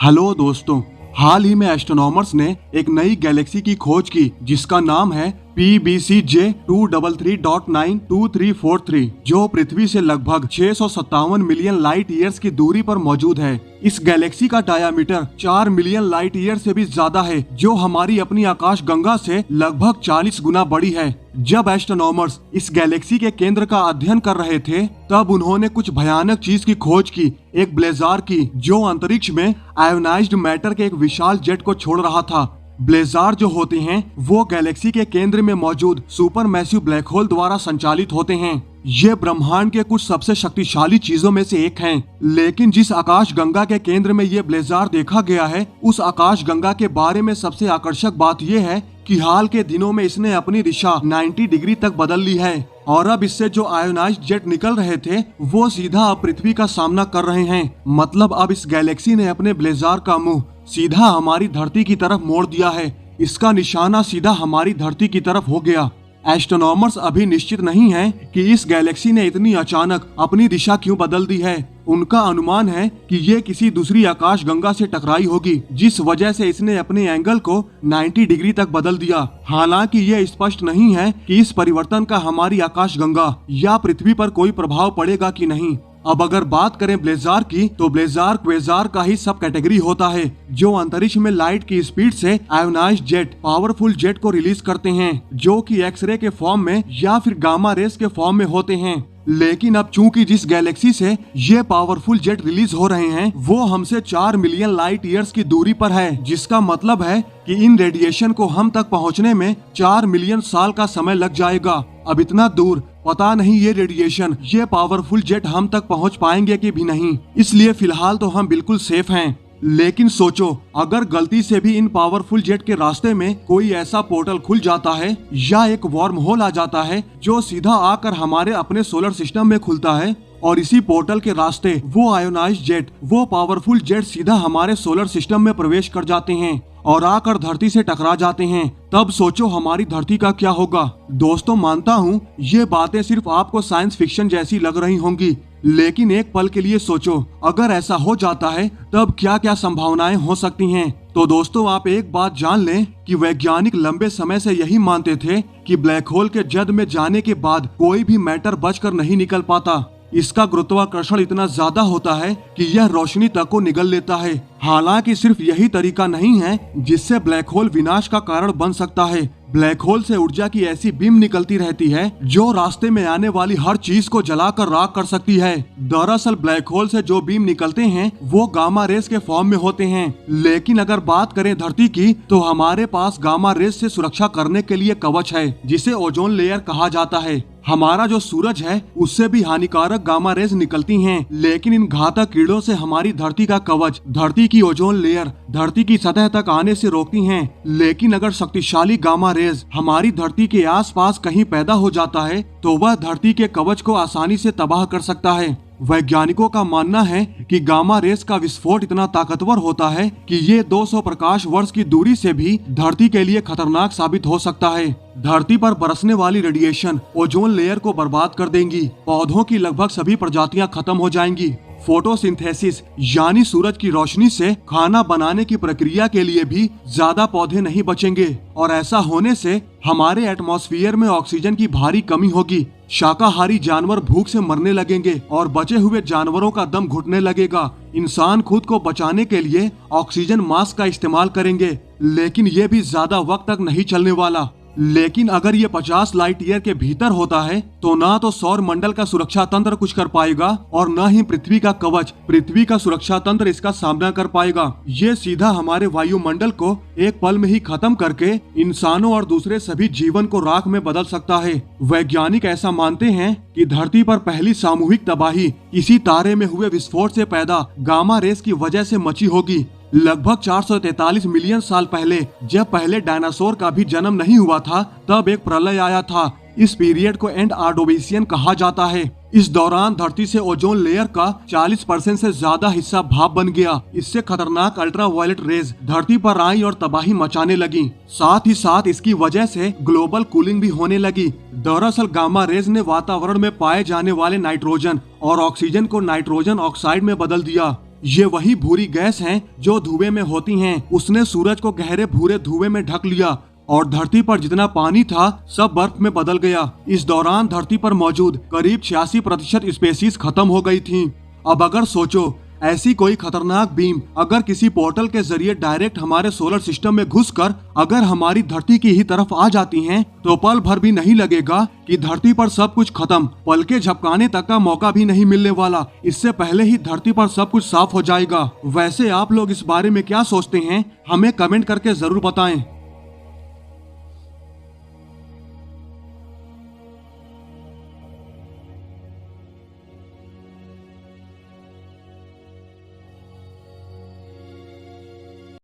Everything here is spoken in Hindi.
हेलो दोस्तों, हाल ही में एस्ट्रोनॉमर्स ने एक नई गैलेक्सी की खोज की जिसका नाम है PBCJ233.92343 जो पृथ्वी से लगभग 657 मिलियन लाइट ईयर्स की दूरी पर मौजूद है। इस गैलेक्सी का डायामीटर 4 मिलियन लाइट ईयर से भी ज्यादा है, जो हमारी अपनी आकाश गंगा से लगभग 40 गुना बड़ी है। जब एस्ट्रोनॉमर्स इस गैलेक्सी के केंद्र का अध्ययन कर रहे थे, तब उन्होंने कुछ भयानक चीज की खोज की, एक ब्लेजार की, जो अंतरिक्ष में आयोनाइज्ड मैटर के एक विशाल जेट को छोड़ रहा था। ब्लेजार जो होते हैं वो गैलेक्सी के केंद्र में मौजूद सुपर मैसिव ब्लैक होल द्वारा संचालित होते हैं। ये ब्रह्मांड के कुछ सबसे शक्तिशाली चीजों में से एक हैं। लेकिन जिस आकाश गंगा के केंद्र में ये ब्लेजार देखा गया है, उस आकाश गंगा के बारे में सबसे आकर्षक बात यह है कि हाल के दिनों में इसने अपनी दिशा 90 डिग्री तक बदल ली है और अब इससे जो आयोनाइज्ड जेट निकल रहे थे वो सीधा अब पृथ्वी का सामना कर रहे हैं। मतलब अब इस गैलेक्सी ने अपने ब्लेजार का मुंह सीधा हमारी धरती की तरफ मोड़ दिया है। इसका निशाना सीधा हमारी धरती की तरफ हो गया। एस्ट्रोनॉमर्स अभी निश्चित नहीं है कि इस गैलेक्सी ने इतनी अचानक अपनी दिशा क्यों बदल दी है। उनका अनुमान है कि ये किसी दूसरी आकाश गंगा से टकराई होगी, जिस वजह से इसने अपने एंगल को 90 डिग्री तक बदल दिया। हालांकि ये स्पष्ट नहीं है कि इस परिवर्तन का हमारी आकाश गंगा या पृथ्वी पर कोई प्रभाव पड़ेगा कि नहीं। अब अगर बात करें ब्लेजार की, तो ब्लेजार क्वेजार का ही सब कैटेगरी होता है, जो अंतरिक्ष में लाइट की स्पीड से आयोनाइज्ड जेट, पावरफुल जेट को रिलीज करते हैं, जो कि एक्सरे के फॉर्म में या फिर गामा रेस के फॉर्म में होते हैं। लेकिन अब चूंकि जिस गैलेक्सी से ये पावरफुल जेट रिलीज हो रहे हैं वो हमसे 4 मिलियन लाइट ईयर्स की दूरी पर है, जिसका मतलब है कि इन रेडिएशन को हम तक पहुंचने में 4 मिलियन साल का समय लग जाएगा। अब इतना दूर, पता नहीं ये रेडिएशन, ये पावरफुल जेट हम तक पहुंच पाएंगे कि भी नहीं। इसलिए फिलहाल तो हम बिल्कुल सेफ हैं। लेकिन सोचो, अगर गलती से भी इन पावरफुल जेट के रास्ते में कोई ऐसा पोर्टल खुल जाता है या एक वार्म होल आ जाता है जो सीधा आकर हमारे अपने सोलर सिस्टम में खुलता है और इसी पोर्टल के रास्ते वो आयोनाइज्ड जेट, वो पावरफुल जेट सीधा हमारे सोलर सिस्टम में प्रवेश कर जाते हैं और आकर धरती से टकरा जाते हैं, तब सोचो हमारी धरती का क्या होगा। दोस्तों, मानता हूँ ये बातें सिर्फ आपको साइंस फिक्शन जैसी लग रही होंगी, लेकिन एक पल के लिए सोचो, अगर ऐसा हो जाता है तब क्या क्या संभावनाएं हो सकती हैं। तो दोस्तों, आप एक बात जान लें कि वैज्ञानिक लंबे समय से यही मानते थे कि ब्लैक होल के जद में जाने के बाद कोई भी मैटर बचकर नहीं निकल पाता। इसका गुरुत्वाकर्षण इतना ज्यादा होता है कि यह रोशनी तक को निगल लेता है। हालांकि सिर्फ यही तरीका नहीं है जिससे ब्लैक होल विनाश का कारण बन सकता है। ब्लैक होल से ऊर्जा की ऐसी बीम निकलती रहती है जो रास्ते में आने वाली हर चीज को जलाकर राख कर सकती है। दरअसल ब्लैक होल से जो बीम निकलते हैं वो गामा रेस के फॉर्म में होते हैं। लेकिन अगर बात करें धरती की, तो हमारे पास गामा रेस से सुरक्षा करने के लिए कवच है, जिसे ओजोन लेयर कहा जाता है। हमारा जो सूरज है उससे भी हानिकारक गामा रेस निकलती हैं, लेकिन इन घातक कीड़ों से हमारी धरती का कवच, धरती की ओजोन लेयर, धरती की सतह तक आने से रोकती हैं। लेकिन अगर शक्तिशाली गामा रेस हमारी धरती के आसपास कहीं पैदा हो जाता है तो वह धरती के कवच को आसानी से तबाह कर सकता है। वैज्ञानिकों का मानना है कि गामा रेस का विस्फोट इतना ताकतवर होता है कि ये 200 प्रकाश वर्ष की दूरी से भी धरती के लिए खतरनाक साबित हो सकता है। धरती पर बरसने वाली रेडिएशन ओजोन लेयर को बर्बाद कर देंगी, पौधों की लगभग सभी प्रजातियां खत्म हो जाएंगी। फोटोसिंथेसिस यानी सूरज की रोशनी से खाना बनाने की प्रक्रिया के लिए भी ज्यादा पौधे नहीं बचेंगे और ऐसा होने से हमारे एटमॉस्फेयर में ऑक्सीजन की भारी कमी होगी। शाकाहारी जानवर भूख से मरने लगेंगे और बचे हुए जानवरों का दम घुटने लगेगा। इंसान खुद को बचाने के लिए ऑक्सीजन मास्क का इस्तेमाल करेंगे, लेकिन ये भी ज्यादा वक्त तक नहीं चलने वाला। लेकिन अगर ये 50 लाइट ईयर के भीतर होता है तो ना तो सौर मंडल का सुरक्षा तंत्र कुछ कर पाएगा और न ही पृथ्वी का कवच, पृथ्वी का सुरक्षा तंत्र इसका सामना कर पाएगा। ये सीधा हमारे वायुमंडल को एक पल में ही खत्म करके इंसानों और दूसरे सभी जीवन को राख में बदल सकता है। वैज्ञानिक ऐसा मानते हैं कि धरती पर पहली सामूहिक तबाही इसी तारे में हुए विस्फोट से पैदा गामा रेस की वजह से मची होगी। लगभग 443 मिलियन साल पहले, जब पहले डायनासोर का भी जन्म नहीं हुआ था, तब एक प्रलय आया था। इस पीरियड को एंड आर्डोवेशियन कहा जाता है। इस दौरान धरती से ओजोन लेयर का 40% से ज्यादा हिस्सा भाप बन गया। इससे खतरनाक अल्ट्रावायलेट रेज धरती पर आई और तबाही मचाने लगी। साथ ही साथ इसकी वजह से ग्लोबल कूलिंग भी होने लगी। दरअसल गामा रेज ने वातावरण में पाए जाने वाले नाइट्रोजन और ऑक्सीजन को नाइट्रोजन ऑक्साइड में बदल दिया। ये वही भूरी गैस हैं जो धुएं में होती हैं। उसने सूरज को गहरे भूरे धुएं में ढक लिया और धरती पर जितना पानी था सब बर्फ में बदल गया। इस दौरान धरती पर मौजूद करीब 86% स्पेसीज खत्म हो गई थीं। अब अगर सोचो, ऐसी कोई खतरनाक बीम अगर किसी पोर्टल के जरिए डायरेक्ट हमारे सोलर सिस्टम में घुसकर अगर हमारी धरती की ही तरफ आ जाती हैं, तो पल भर भी नहीं लगेगा कि धरती पर सब कुछ खत्म। पल के झपकाने तक का मौका भी नहीं मिलने वाला। इससे पहले ही धरती पर सब कुछ साफ हो जाएगा। वैसे आप लोग इस बारे में क्या सोचते हैं? हमें कमेंट करके जरूर बताएं।